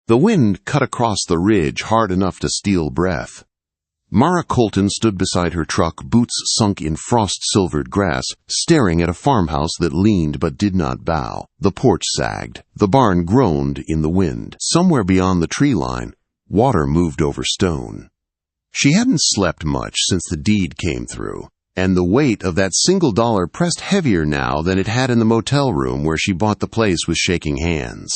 The wind cut across the ridge hard enough to steal breath. Mara Colton stood beside her truck, boots sunk in frost-silvered grass, staring at a farmhouse that leaned but did not bow. The porch sagged. The barn groaned in the wind. Somewhere beyond the tree line, water moved over stone. She hadn't slept much since the deed came through, and the weight of that $1 pressed heavier now than it had in the motel room where she bought the place with shaking hands.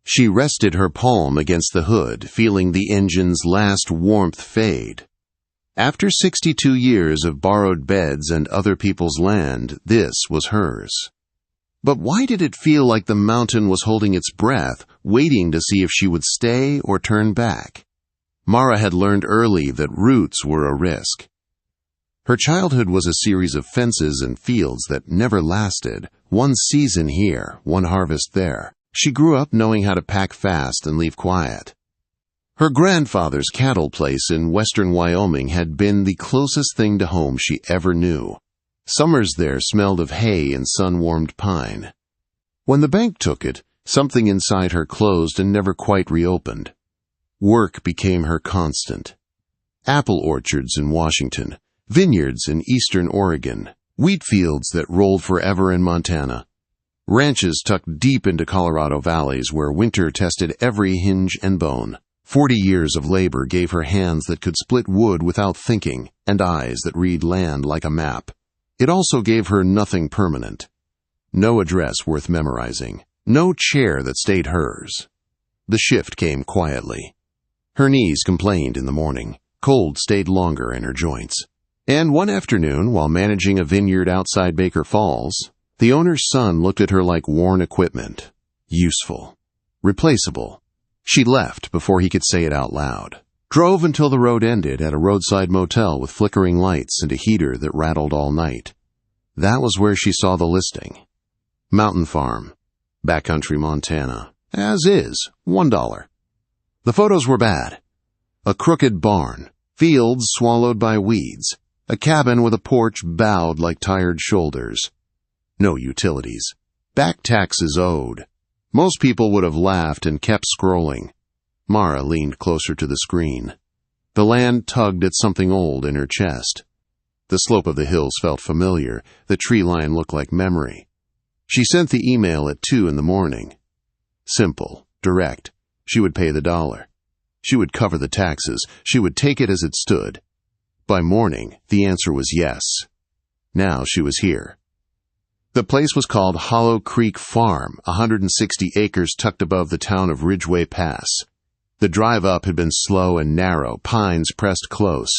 She rested her palm against the hood, feeling the engine's last warmth fade. After 62 years of borrowed beds and other people's land, this was hers. But why did it feel like the mountain was holding its breath, waiting to see if she would stay or turn back? Mara had learned early that roots were a risk. Her childhood was a series of fences and fields that never lasted, one season here, one harvest there. She grew up knowing how to pack fast and leave quiet. Her grandfather's cattle place in western Wyoming had been the closest thing to home she ever knew. Summers there smelled of hay and sun-warmed pine. When the bank took it, something inside her closed and never quite reopened. Work became her constant. Apple orchards in Washington, vineyards in eastern Oregon, wheat fields that rolled forever in Montana. Ranches tucked deep into Colorado valleys where winter tested every hinge and bone. 40 years of labor gave her hands that could split wood without thinking and eyes that read land like a map. It also gave her nothing permanent. No address worth memorizing. No chair that stayed hers. The shift came quietly. Her knees complained in the morning. Cold stayed longer in her joints. And one afternoon, while managing a vineyard outside Baker Falls, the owner's son looked at her like worn equipment. Useful. Replaceable. She left before he could say it out loud. Drove until the road ended at a roadside motel with flickering lights and a heater that rattled all night. That was where she saw the listing. Mountain Farm. Backcountry Montana. As is. $1. The photos were bad. A crooked barn. Fields swallowed by weeds. A cabin with a porch bowed like tired shoulders. No utilities. Back taxes owed. Most people would have laughed and kept scrolling. Mara leaned closer to the screen. The land tugged at something old in her chest. The slope of the hills felt familiar. The tree line looked like memory. She sent the email at 2 a.m. Simple. Direct. She would pay the $1. She would cover the taxes. She would take it as it stood. By morning, the answer was yes. Now she was here. The place was called Hollow Creek Farm, 160 acres tucked above the town of Ridgway Pass. The drive up had been slow and narrow, pines pressed close.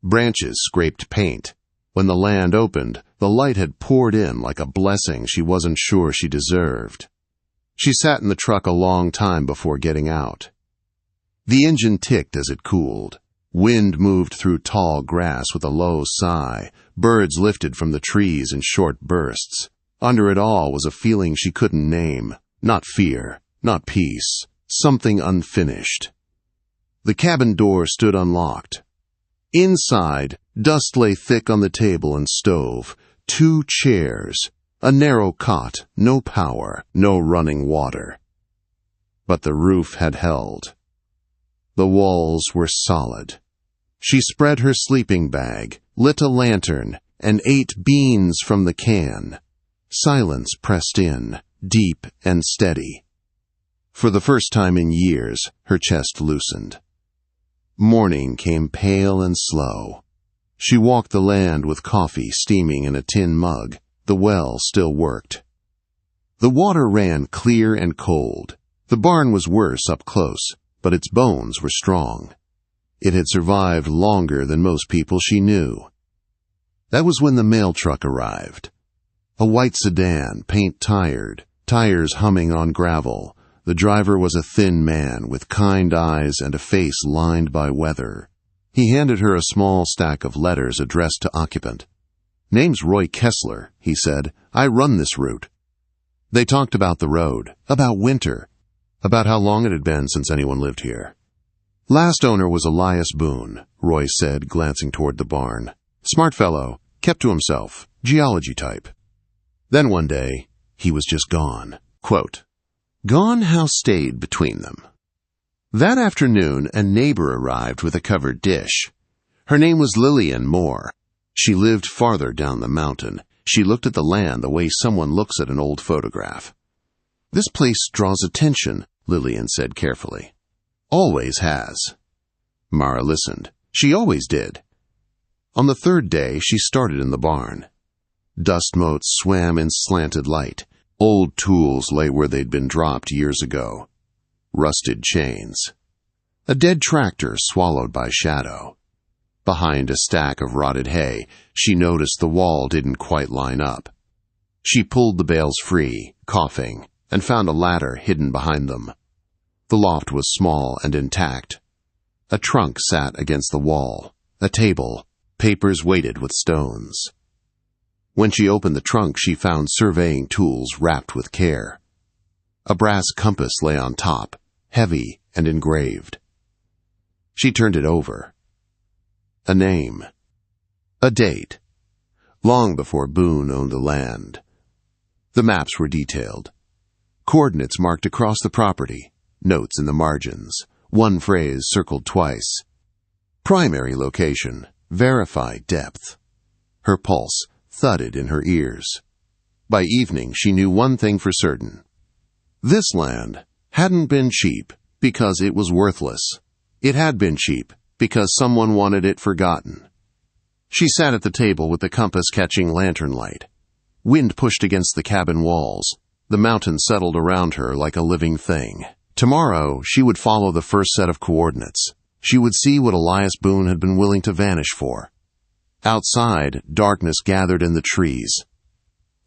Branches scraped paint. When the land opened, the light had poured in like a blessing she wasn't sure she deserved. She sat in the truck a long time before getting out. The engine ticked as it cooled. Wind moved through tall grass with a low sigh. Birds lifted from the trees in short bursts. Under it all was a feeling she couldn't name. Not fear, not peace. Something unfinished. The cabin door stood unlocked. Inside, dust lay thick on the table and stove. 2 chairs. A narrow cot. No power. No running water. But the roof had held. The walls were solid. She spread her sleeping bag, lit a lantern, and ate beans from the can. Silence pressed in, deep and steady. For the first time in years, her chest loosened. Morning came pale and slow. She walked the land with coffee steaming in a tin mug. The well still worked. The water ran clear and cold. The barn was worse up close, but its bones were strong. It had survived longer than most people she knew. That was when the mail truck arrived. A white sedan, paint-tired, tires humming on gravel. The driver was a thin man with kind eyes and a face lined by weather. He handed her a small stack of letters addressed to occupant. "Name's Roy Kessler," he said. "I run this route." They talked about the road, about winter, about how long it had been since anyone lived here. "Last owner was Elias Boone," Roy said, glancing toward the barn. "Smart fellow, kept to himself, geology type. Then one day, he was just gone." Quote, Gone house stayed between them. That afternoon, a neighbor arrived with a covered dish. Her name was Lillian Moore. She lived farther down the mountain. She looked at the land the way someone looks at an old photograph. "This place draws attention," Lillian said carefully. "Always has." Mara listened. She always did. On the third day, she started in the barn. Dust motes swam in slanted light. Old tools lay where they'd been dropped years ago. Rusted chains. A dead tractor swallowed by shadow. Behind a stack of rotted hay, she noticed the wall didn't quite line up. She pulled the bales free, coughing, and found a ladder hidden behind them. The loft was small and intact. A trunk sat against the wall. A table. Papers weighted with stones. When she opened the trunk, she found surveying tools wrapped with care. A brass compass lay on top, heavy and engraved. She turned it over. A name. A date. Long before Boone owned the land. The maps were detailed. Coordinates marked across the property. Notes in the margins. One phrase circled twice. Primary location. Verified depth. Her pulse thudded in her ears. By evening, she knew one thing for certain. This land hadn't been cheap because it was worthless. It had been cheap because someone wanted it forgotten. She sat at the table with the compass catching lantern light. Wind pushed against the cabin walls. The mountain settled around her like a living thing. Tomorrow, she would follow the first set of coordinates. She would see what Elias Boone had been willing to vanish for. Outside, darkness gathered in the trees.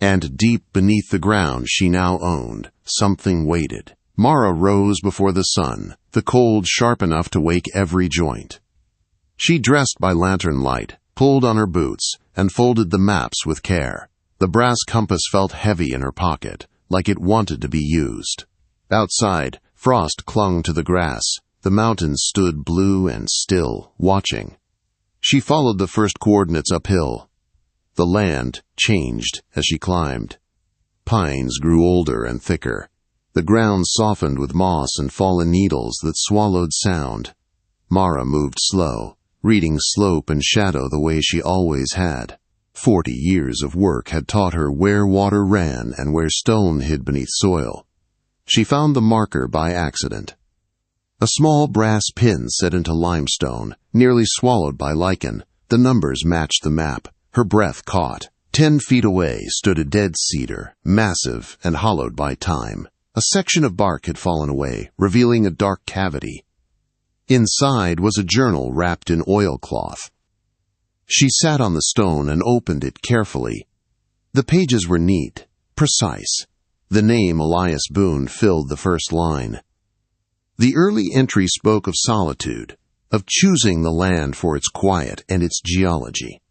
And deep beneath the ground she now owned, something waited. Mara rose before the sun, the cold sharp enough to wake every joint. She dressed by lantern light, pulled on her boots, and folded the maps with care. The brass compass felt heavy in her pocket, like it wanted to be used. Outside, frost clung to the grass. The mountains stood blue and still, watching. She followed the first coordinates uphill. The land changed as she climbed. Pines grew older and thicker. The ground softened with moss and fallen needles that swallowed sound. Mara moved slow, reading slope and shadow the way she always had. 40 years of work had taught her where water ran and where stone hid beneath soil. She found the marker by accident. A small brass pin set into limestone, nearly swallowed by lichen. The numbers matched the map. Her breath caught. 10 feet away stood a dead cedar, massive and hollowed by time. A section of bark had fallen away, revealing a dark cavity. Inside was a journal wrapped in oilcloth. She sat on the stone and opened it carefully. The pages were neat, precise. The name Elias Boone filled the first line. The early entry spoke of solitude, of choosing the land for its quiet and its geology.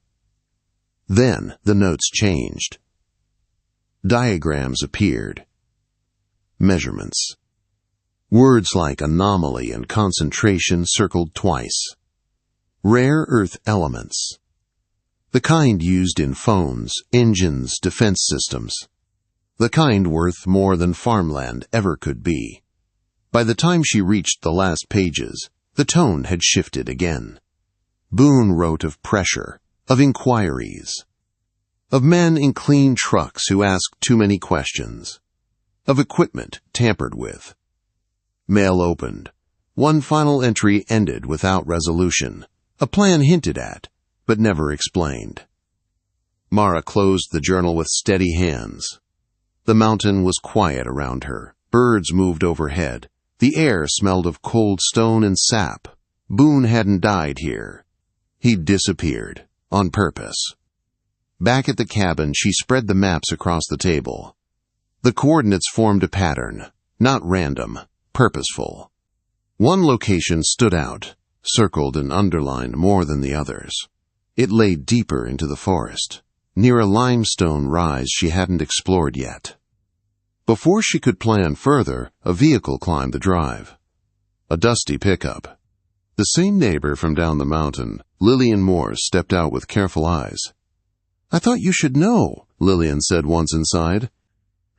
Then the notes changed. Diagrams appeared. Measurements. Words like anomaly and concentration circled twice. Rare earth elements. The kind used in phones, engines, defense systems. The kind worth more than farmland ever could be. By the time she reached the last pages, the tone had shifted again. Boone wrote of pressure, of inquiries, of men in clean trucks who asked too many questions, of equipment tampered with. Mail opened. One final entry ended without resolution, a plan hinted at, but never explained. Mara closed the journal with steady hands. The mountain was quiet around her. Birds moved overhead. The air smelled of cold stone and sap. Boone hadn't died here. He'd disappeared, on purpose. Back at the cabin, she spread the maps across the table. The coordinates formed a pattern, not random, purposeful. One location stood out, circled and underlined more than the others. It lay deeper into the forest, near a limestone rise she hadn't explored yet. Before she could plan further, a vehicle climbed the drive. A dusty pickup. The same neighbor from down the mountain, Lillian Moore, stepped out with careful eyes. "I thought you should know," Lillian said once inside.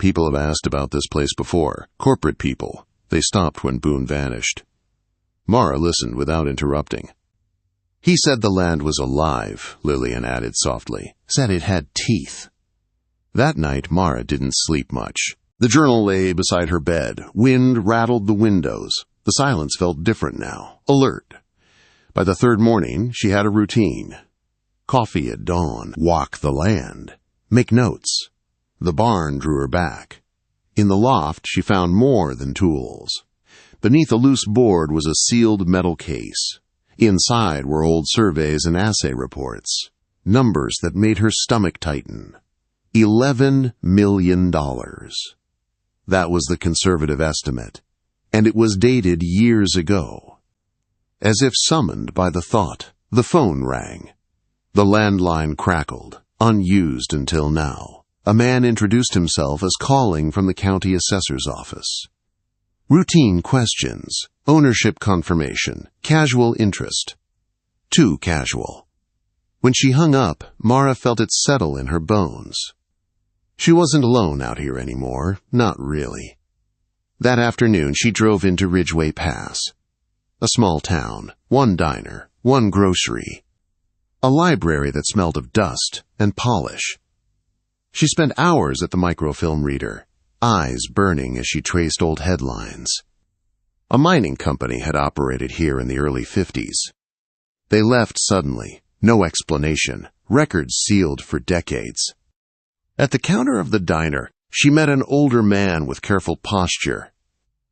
People have asked about this place before. Corporate people. They stopped when Boone vanished. Mara listened without interrupting. He said the land was alive, Lillian added softly. Said it had teeth. That night, Mara didn't sleep much. The journal lay beside her bed. Wind rattled the windows. The silence felt different now, alert. By the third morning, she had a routine. Coffee at dawn, walk the land, make notes. The barn drew her back. In the loft, she found more than tools. Beneath a loose board was a sealed metal case. Inside were old surveys and assay reports, numbers that made her stomach tighten. $11 million. That was the conservative estimate, and it was dated years ago. As if summoned by the thought, the phone rang. The landline crackled, unused until now. A man introduced himself as calling from the county assessor's office. Routine questions, ownership confirmation, casual interest. Too casual. When she hung up, Mara felt it settle in her bones. She wasn't alone out here anymore, not really. That afternoon, she drove into Ridgeway Pass. A small town, one diner, one grocery. A library that smelled of dust and polish. She spent hours at the microfilm reader, eyes burning as she traced old headlines. A mining company had operated here in the early 50s. They left suddenly, no explanation, records sealed for decades. At the counter of the diner, she met an older man with careful posture.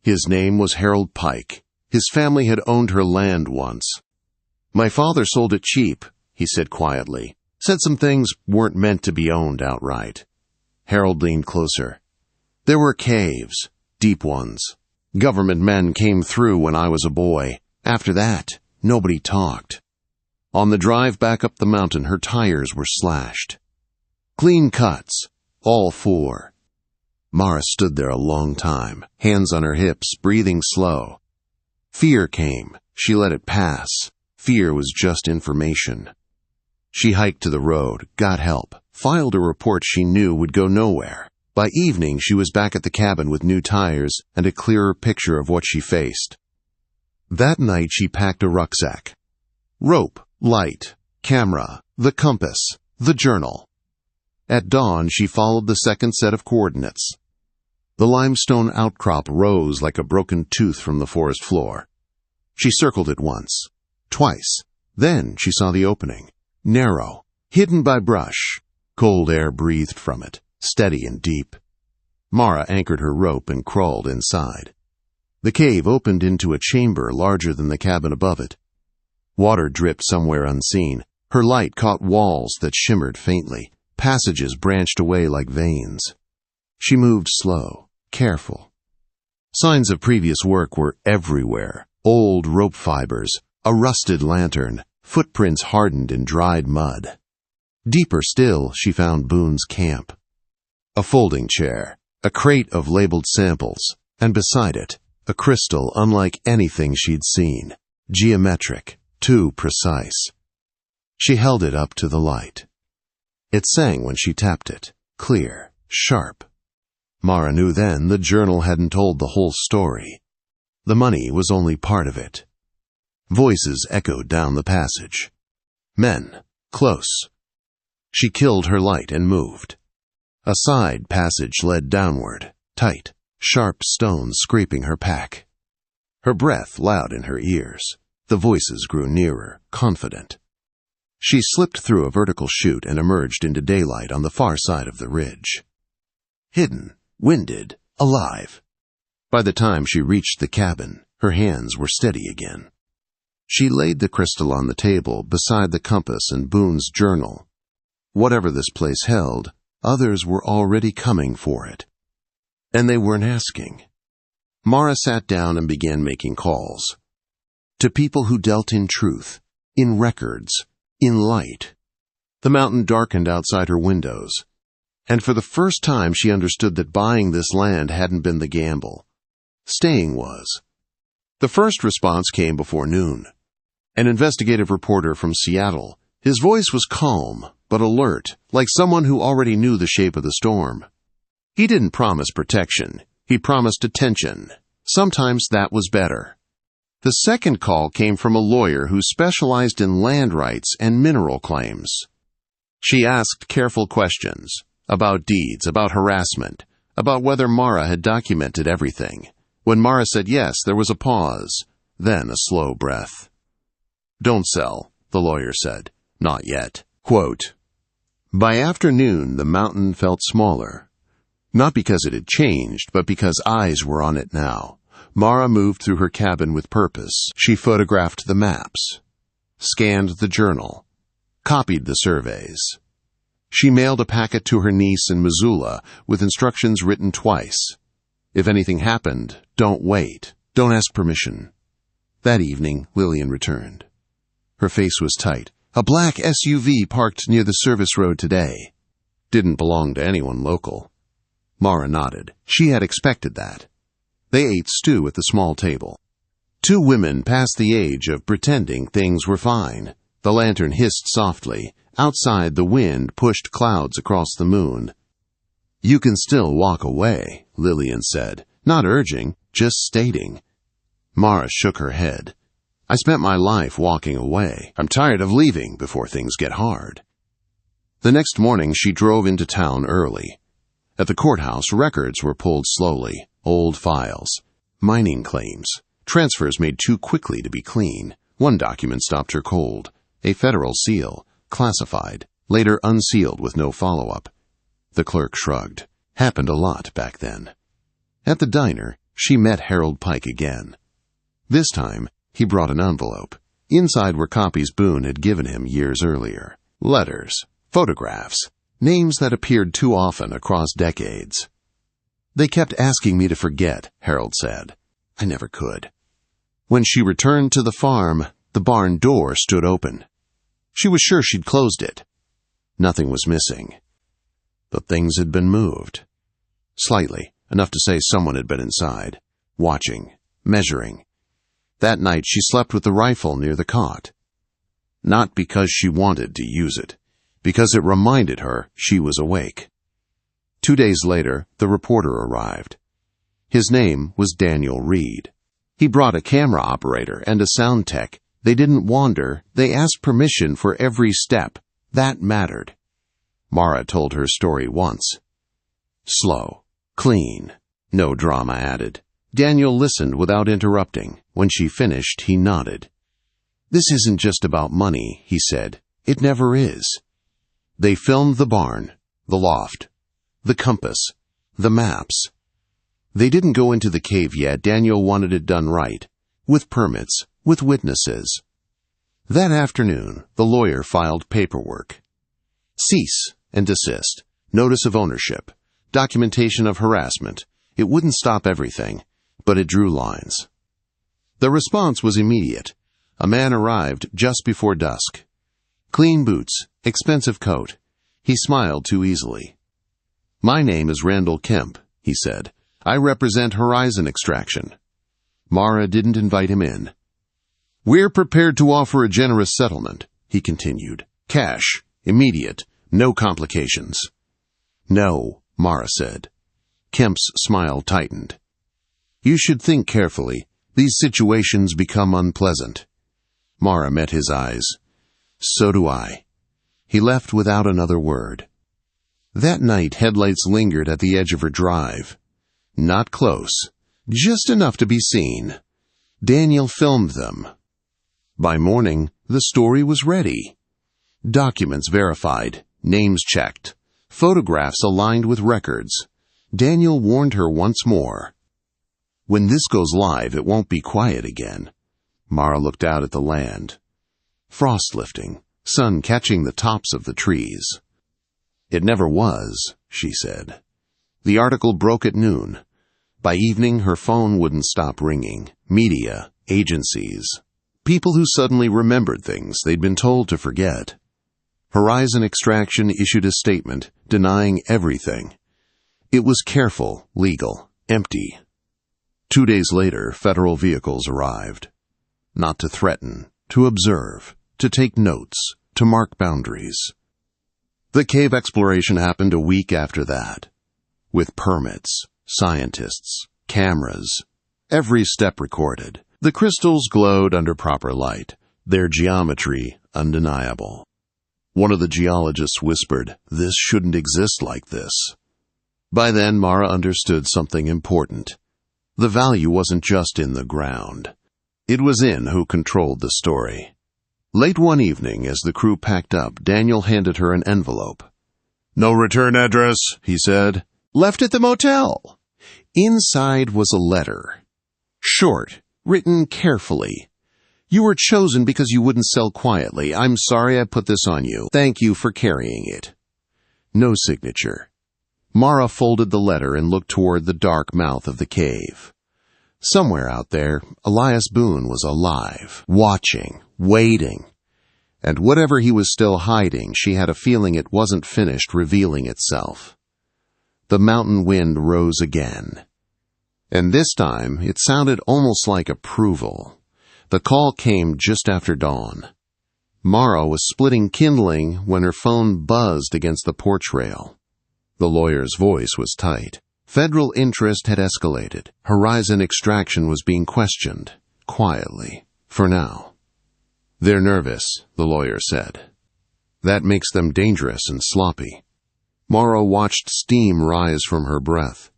His name was Harold Pike. His family had owned her land once. My father sold it cheap, he said quietly. Said some things weren't meant to be owned outright. Harold leaned closer. There were caves, deep ones. Government men came through when I was a boy. After that, nobody talked. On the drive back up the mountain, her tires were slashed. Clean cuts, all four. Mara stood there a long time, hands on her hips, breathing slow. Fear came. She let it pass. Fear was just information. She hiked to the road, got help, filed a report she knew would go nowhere. By evening, she was back at the cabin with new tires and a clearer picture of what she faced. That night, she packed a rucksack. Rope, light, camera, the compass, the journal. At dawn, she followed the second set of coordinates. The limestone outcrop rose like a broken tooth from the forest floor. She circled it once, twice. Then she saw the opening. Narrow, hidden by brush. Cold air breathed from it, steady and deep. Mara anchored her rope and crawled inside. The cave opened into a chamber larger than the cabin above it. Water dripped somewhere unseen. Her light caught walls that shimmered faintly. Passages branched away like veins. She moved slow, careful. Signs of previous work were everywhere. Old rope fibers, a rusted lantern, footprints hardened in dried mud. Deeper still, she found Boone's camp. A folding chair, a crate of labeled samples, and beside it, a crystal unlike anything she'd seen. Geometric, too precise. She held it up to the light. It sang when she tapped it, clear, sharp. Mara knew then the journal hadn't told the whole story. The money was only part of it. Voices echoed down the passage. Men, close. She killed her light and moved. A side passage led downward, tight, sharp stones scraping her pack. Her breath loud in her ears. The voices grew nearer, confident. She slipped through a vertical chute and emerged into daylight on the far side of the ridge. Hidden, winded, alive. By the time she reached the cabin, her hands were steady again. She laid the crystal on the table beside the compass and Boone's journal. Whatever this place held, others were already coming for it. And they weren't asking. Mara sat down and began making calls. To people who dealt in truth, in records, in light. The mountain darkened outside her windows. And for the first time she understood that buying this land hadn't been the gamble. Staying was. The first response came before noon. An investigative reporter from Seattle. His voice was calm, but alert, like someone who already knew the shape of the storm. He didn't promise protection. He promised attention. Sometimes that was better. The second call came from a lawyer who specialized in land rights and mineral claims. She asked careful questions about deeds, about harassment, about whether Mara had documented everything. When Mara said yes, there was a pause, then a slow breath. "Don't sell," the lawyer said. "Not yet." Quote, by afternoon, the mountain felt smaller. Not because it had changed, but because eyes were on it now. Mara moved through her cabin with purpose. She photographed the maps, scanned the journal, copied the surveys. She mailed a packet to her niece in Missoula with instructions written twice. If anything happened, don't wait. Don't ask permission. That evening, Lillian returned. Her face was tight. A black SUV parked near the service road today. Didn't belong to anyone local. Mara nodded. She had expected that. They ate stew at the small table. Two women past the age of pretending things were fine. The lantern hissed softly. Outside, the wind pushed clouds across the moon. "You can still walk away," Lillian said. Not urging, just stating. Mara shook her head. "I spent my life walking away. I'm tired of leaving before things get hard." The next morning, she drove into town early. At the courthouse, records were pulled slowly. Old files. Mining claims. Transfers made too quickly to be clean. One document stopped her cold. A federal seal. Classified. Later unsealed with no follow-up. The clerk shrugged. Happened a lot back then. At the diner, she met Harold Pike again. This time, he brought an envelope. Inside were copies Boone had given him years earlier. Letters. Photographs. Names that appeared too often across decades. "They kept asking me to forget," Harold said. "I never could." When she returned to the farm, the barn door stood open. She was sure she'd closed it. Nothing was missing. But things had been moved. Slightly, enough to say someone had been inside, watching, measuring. That night she slept with the rifle near the cot. Not because she wanted to use it, because it reminded her she was awake. 2 days later, the reporter arrived. His name was Daniel Reed. He brought a camera operator and a sound tech. They didn't wander. They asked permission for every step. That mattered. Mara told her story once. Slow. Clean. No drama added. Daniel listened without interrupting. When she finished, he nodded. "This isn't just about money," he said. "It never is." They filmed the barn, the loft, the compass, the maps. They didn't go into the cave yet. Daniel wanted it done right, with permits, with witnesses. That afternoon, the lawyer filed paperwork. Cease and desist, notice of ownership, documentation of harassment. It wouldn't stop everything, but it drew lines. The response was immediate. A man arrived just before dusk. Clean boots, expensive coat. He smiled too easily. "My name is Randall Kemp," he said. "I represent Horizon Extraction." Mara didn't invite him in. "We're prepared to offer a generous settlement," he continued. "Cash, immediate, no complications." "No," Mara said. Kemp's smile tightened. "You should think carefully. These situations become unpleasant." Mara met his eyes. "So do I." He left without another word. That night, headlights lingered at the edge of her drive. Not close, just enough to be seen. Daniel filmed them. By morning, the story was ready. Documents verified, names checked, photographs aligned with records. Daniel warned her once more. "When this goes live, it won't be quiet again." Mara looked out at the land. Frost lifting, sun catching the tops of the trees. "It never was," she said. The article broke at noon. By evening, her phone wouldn't stop ringing. Media, agencies, people who suddenly remembered things they'd been told to forget. Horizon Extraction issued a statement denying everything. It was careful, legal, empty. 2 days later, federal vehicles arrived. Not to threaten, to observe, to take notes, to mark boundaries. The cave exploration happened a week after that. with permits, scientists, cameras. Every step recorded. The crystals glowed under proper light, their geometry undeniable. One of the geologists whispered, "This shouldn't exist like this." By then, Mara understood something important. The value wasn't just in the ground. It was in who controlled the story. Late one evening, as the crew packed up, Daniel handed her an envelope. "No return address," he said. "Left at the motel." Inside was a letter. Short, written carefully. "You were chosen because you wouldn't sell quietly. I'm sorry I put this on you. Thank you for carrying it." No signature. Mara folded the letter and looked toward the dark mouth of the cave. Somewhere out there, Elias Boone was alive, watching, waiting. And whatever he was still hiding, she had a feeling it wasn't finished revealing itself. The mountain wind rose again. And this time, it sounded almost like approval. The call came just after dawn. Mara was splitting kindling when her phone buzzed against the porch rail. The lawyer's voice was tight. Federal interest had escalated. Horizon extraction was being questioned, quietly, for now. "They're nervous," the lawyer said. "That makes them dangerous and sloppy." Mara watched steam rise from her breath.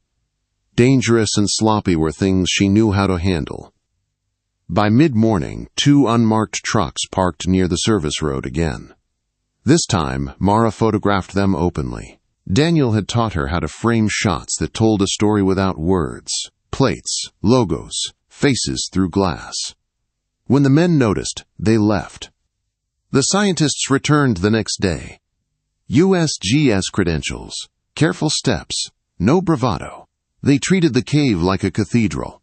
Dangerous and sloppy were things she knew how to handle. By mid-morning, 2 unmarked trucks parked near the service road again. This time, Mara photographed them openly. Daniel had taught her how to frame shots that told a story without words, plates, logos, faces through glass. When the men noticed, they left. The scientists returned the next day. USGS credentials, careful steps, no bravado. They treated the cave like a cathedral.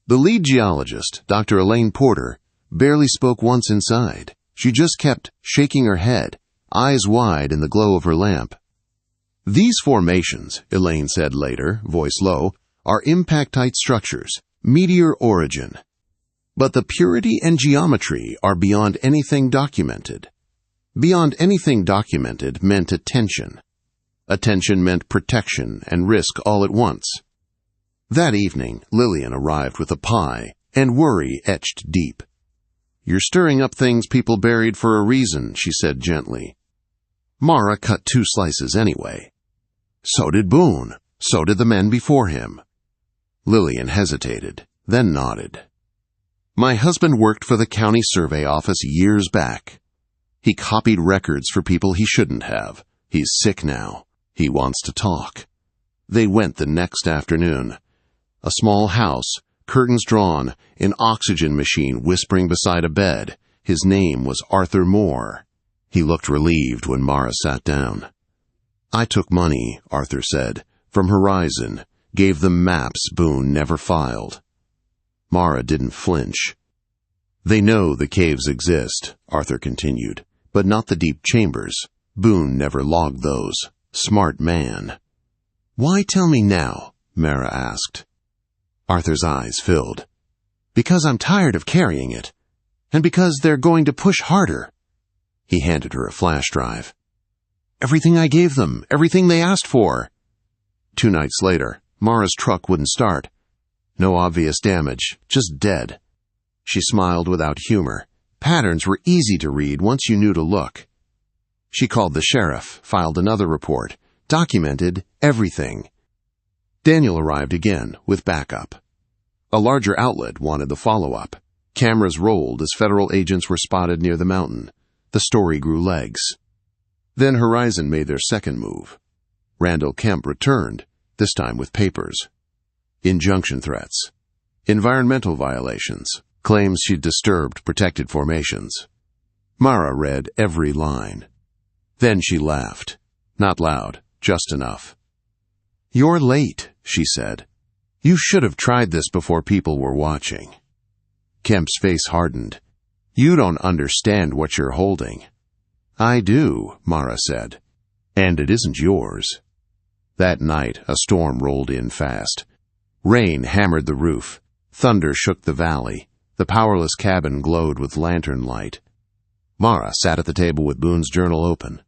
The lead geologist, Dr. Elaine Porter, barely spoke once inside. She just kept shaking her head, eyes wide in the glow of her lamp. "These formations," Elaine said later, voice low, "are impactite structures, meteor origin. But the purity and geometry are beyond anything documented." Beyond anything documented meant attention. Attention meant protection and risk all at once. That evening, Lillian arrived with a pie, and worry etched deep. "You're stirring up things people buried for a reason," she said gently. Mara cut 2 slices anyway. So did Boone. So did the men before him. Lillian hesitated, then nodded. "My husband worked for the county survey office years back. He copied records for people he shouldn't have. He's sick now. He wants to talk." They went the next afternoon. A small house, curtains drawn, an oxygen machine whispering beside a bed. His name was Arthur Moore. He looked relieved when Mara sat down. "I took money," Arthur said, "from Horizon, gave them maps Boone never filed." Mara didn't flinch. "They know the caves exist," Arthur continued, "but not the deep chambers. Boone never logged those. Smart man." "Why tell me now?" Mara asked. Arthur's eyes filled. "Because I'm tired of carrying it. And because they're going to push harder." He handed her a flash drive. "Everything I gave them, everything they asked for." 2 nights later, Mara's truck wouldn't start. No obvious damage, just dead. She smiled without humor. Patterns were easy to read once you knew to look. She called the sheriff, filed another report, documented everything. Daniel arrived again, with backup. A larger outlet wanted the follow-up. Cameras rolled as federal agents were spotted near the mountain. The story grew legs. Then Horizon made their second move. Randall Kemp returned, this time with papers. Injunction threats. Environmental violations. Claims she'd disturbed protected formations. Mara read every line. Then she laughed. Not loud, just enough. "You're late," she said. "You should have tried this before people were watching." Kemp's face hardened. "You don't understand what you're holding." "I do," Mara said. "And it isn't yours." That night, a storm rolled in fast. Rain hammered the roof. Thunder shook the valley. The powerless cabin glowed with lantern light. Mara sat at the table with Boone's journal open.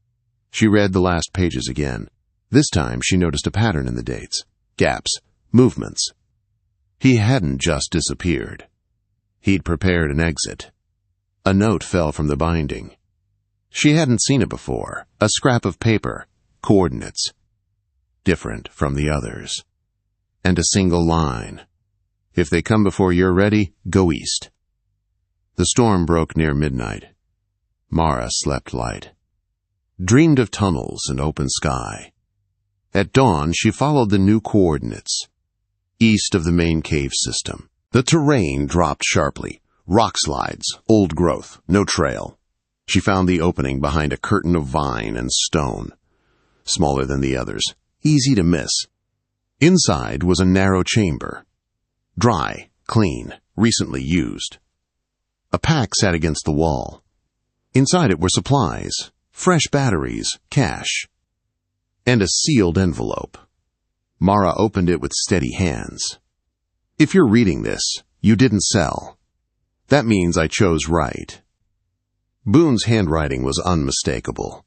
She read the last pages again. This time she noticed a pattern in the dates. Gaps. Movements. He hadn't just disappeared. He'd prepared an exit. A note fell from the binding. She hadn't seen it before. A scrap of paper. Coordinates. Different from the others. And a single line. If they come before you're ready, go east. The storm broke near midnight. Mara slept light. Dreamed of tunnels and open sky. At dawn, she followed the new coordinates. East of the main cave system. The terrain dropped sharply. Rock slides, old growth, no trail. She found the opening behind a curtain of vine and stone. Smaller than the others. Easy to miss. Inside was a narrow chamber. Dry, clean, recently used. A pack sat against the wall. Inside it were supplies, fresh batteries, cash, and a sealed envelope. Mara opened it with steady hands. If you're reading this, you didn't sell. That means I chose right. Boone's handwriting was unmistakable.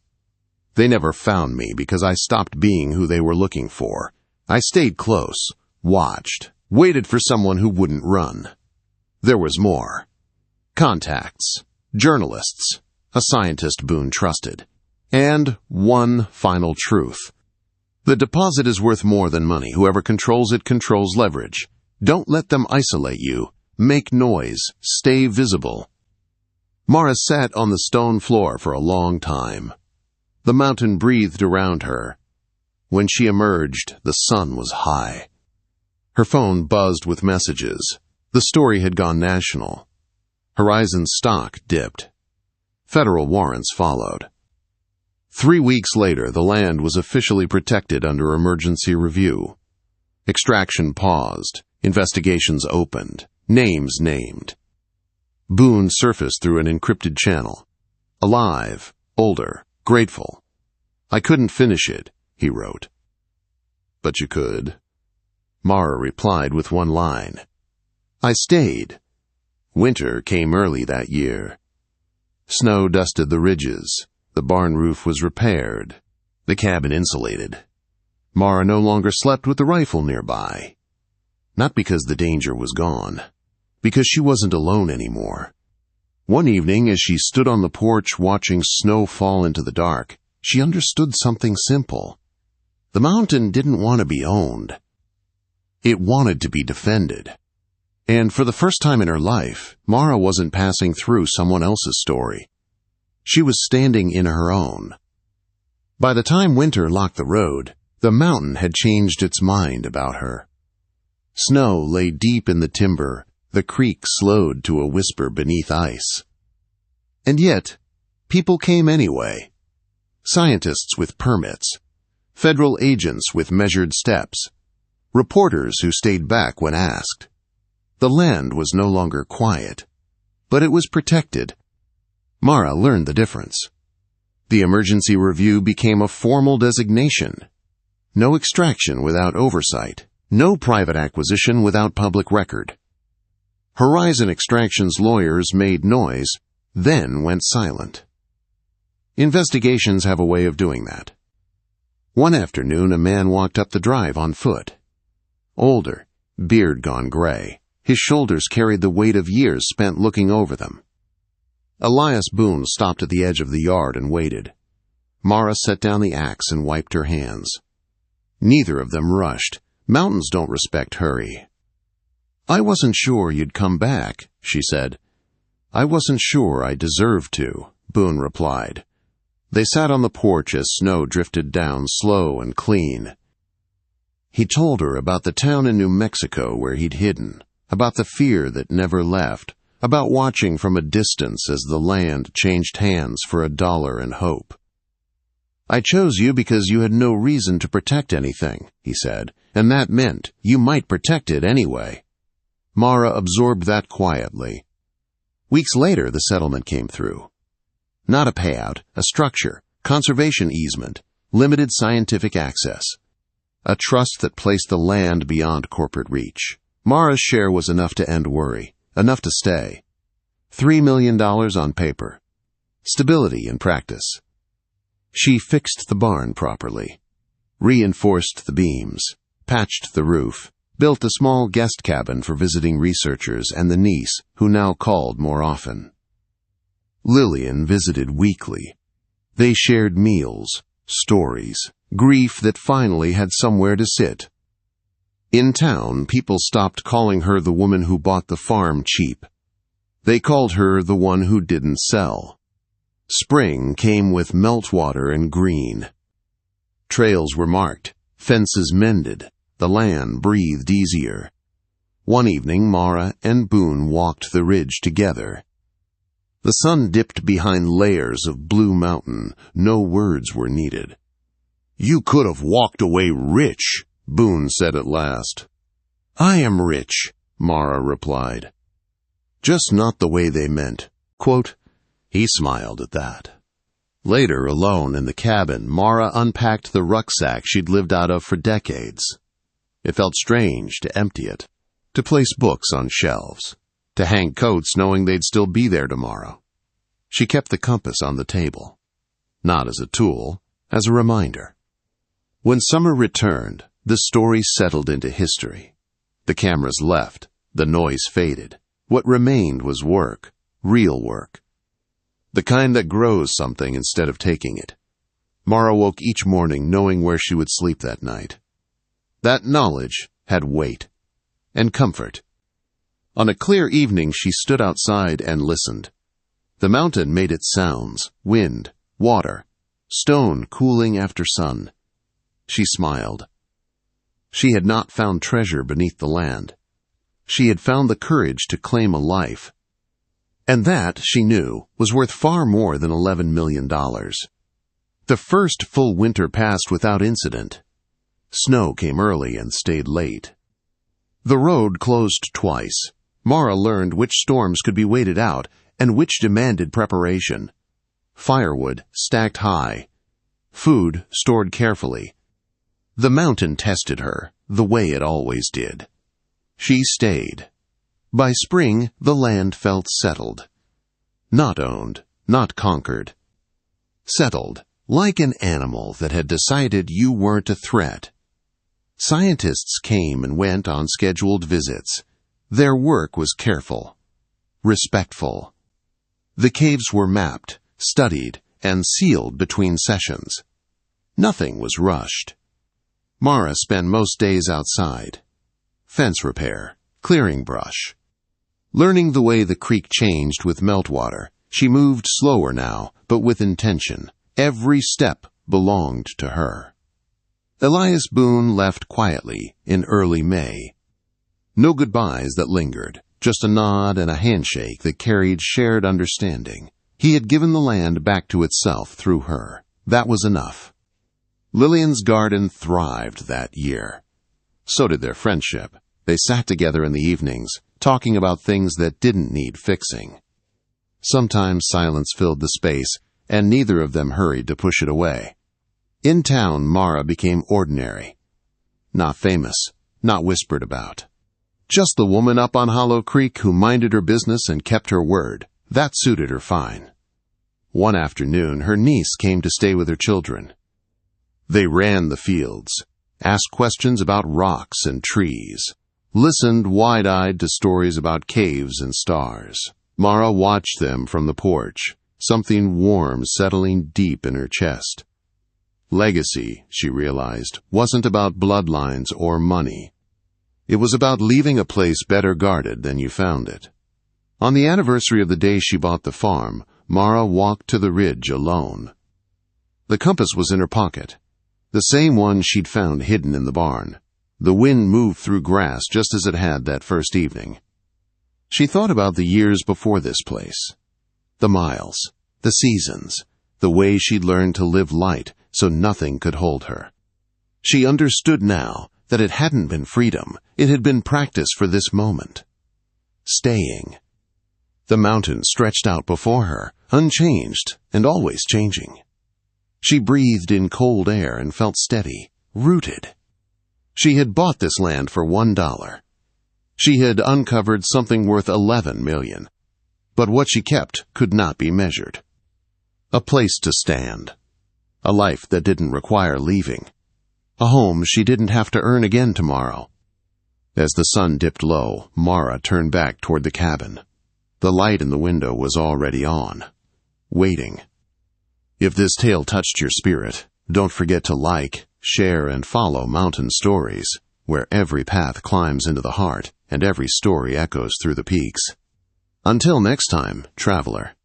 They never found me because I stopped being who they were looking for. I stayed close, watched, waited for someone who wouldn't run. There was more. Contacts, journalists, a scientist Boone trusted, and one final truth. The deposit is worth more than money. Whoever controls it controls leverage. Don't let them isolate you. Make noise. Stay visible. Mara sat on the stone floor for a long time. The mountain breathed around her. When she emerged, the sun was high. Her phone buzzed with messages. The story had gone national. Horizon's stock dipped. Federal warrants followed. 3 weeks later, the land was officially protected under emergency review. Extraction paused. Investigations opened. Names named. Boone surfaced through an encrypted channel. Alive, older, grateful. I couldn't finish it, he wrote. But you could. Mara replied with one line. I stayed. Winter came early that year. Snow dusted the ridges. The barn roof was repaired. The cabin insulated. Mara no longer slept with the rifle nearby. Not because the danger was gone. Because she wasn't alone anymore. One evening, as she stood on the porch watching snow fall into the dark, she understood something simple. The mountain didn't want to be owned. It wanted to be defended. And for the first time in her life, Mara wasn't passing through someone else's story. She was standing in her own. By the time winter locked the road, the mountain had changed its mind about her. Snow lay deep in the timber. The creek slowed to a whisper beneath ice. And yet, people came anyway. Scientists with permits. Federal agents with measured steps. Reporters who stayed back when asked. The land was no longer quiet, but it was protected. Mara learned the difference. The emergency review became a formal designation. No extraction without oversight. No private acquisition without public record. Horizon Extraction's lawyers made noise, then went silent. Investigations have a way of doing that. One afternoon, a man walked up the drive on foot. Older, beard gone gray. His shoulders carried the weight of years spent looking over them. Elias Boone stopped at the edge of the yard and waited. Mara set down the axe and wiped her hands. Neither of them rushed. Mountains don't respect hurry. I wasn't sure you'd come back, she said. I wasn't sure I deserved to, Boone replied. They sat on the porch as snow drifted down slow and clean. He told her about the town in New Mexico where he'd hidden, about the fear that never left, about watching from a distance as the land changed hands for $1 and hope. I chose you because you had no reason to protect anything, he said, and that meant you might protect it anyway. Mara absorbed that quietly. Weeks later, the settlement came through. Not a payout, a structure, conservation easement, limited scientific access. A trust that placed the land beyond corporate reach. Mara's share was enough to end worry, enough to stay. $3 million on paper. Stability in practice. She fixed the barn properly. reinforced the beams, patched the roof, built a small guest cabin for visiting researchers and the niece, who now called more often. Lillian visited weekly. They shared meals, stories, grief that finally had somewhere to sit. In town, people stopped calling her the woman who bought the farm cheap. They called her the one who didn't sell. Spring came with meltwater and green. Trails were marked, fences mended, the land breathed easier. One evening, Mara and Boone walked the ridge together. The sun dipped behind layers of blue mountain. No words were needed. "You could have walked away rich," Boone said at last. "I am rich," Mara replied. "Just not the way they meant." Quote, he smiled at that. Later, alone in the cabin, Mara unpacked the rucksack she'd lived out of for decades. It felt strange to empty it, to place books on shelves, to hang coats knowing they'd still be there tomorrow. She kept the compass on the table, not as a tool, as a reminder. When summer returned, the story settled into history. The cameras left, the noise faded. What remained was work, real work. The kind that grows something instead of taking it. Mara woke each morning knowing where she would sleep that night. That knowledge had weight and comfort. On a clear evening, she stood outside and listened. The mountain made its sounds, wind, water, stone cooling after sun. She smiled. She had not found treasure beneath the land. She had found the courage to claim a life. And that, she knew, was worth far more than $11 million. The first full winter passed without incident. Snow came early and stayed late. The road closed twice. Mara learned which storms could be waited out and which demanded preparation. Firewood stacked high. Food stored carefully. The mountain tested her, the way it always did. She stayed. By spring, the land felt settled. Not owned, not conquered. Settled, like an animal that had decided you weren't a threat. Scientists came and went on scheduled visits. Their work was careful, respectful. The caves were mapped, studied, and sealed between sessions. Nothing was rushed. Mara spent most days outside. Fence repair, clearing brush. Learning the way the creek changed with meltwater, she moved slower now, but with intention. Every step belonged to her. Elias Boone left quietly in early May. No goodbyes that lingered, just a nod and a handshake that carried shared understanding. He had given the land back to itself through her. That was enough. Lillian's garden thrived that year. So did their friendship. They sat together in the evenings, talking about things that didn't need fixing. Sometimes silence filled the space, and neither of them hurried to push it away. In town, Mara became ordinary. Not famous, not whispered about. Just the woman up on Hollow Creek who minded her business and kept her word. That suited her fine. One afternoon, her niece came to stay with her children. They ran the fields, asked questions about rocks and trees, listened wide-eyed to stories about caves and stars. Mara watched them from the porch, something warm settling deep in her chest. Legacy, she realized, wasn't about bloodlines or money. It was about leaving a place better guarded than you found it. On the anniversary of the day she bought the farm, Mara walked to the ridge alone. The compass was in her pocket, the same one she'd found hidden in the barn. The wind moved through grass just as it had that first evening. She thought about the years before this place. The miles, the seasons, the way she'd learned to live light so nothing could hold her. She understood now that it hadn't been freedom, it had been practice for this moment. Staying. The mountain stretched out before her, unchanged and always changing. She breathed in cold air and felt steady, rooted. She had bought this land for $1. She had uncovered something worth $11 million. But what she kept could not be measured. A place to stand. A life that didn't require leaving. A home she didn't have to earn again tomorrow. As the sun dipped low, Mara turned back toward the cabin. The light in the window was already on, waiting. If this tale touched your spirit, don't forget to like, share, and follow Mountain Stories, where every path climbs into the heart and every story echoes through the peaks. Until next time, traveler.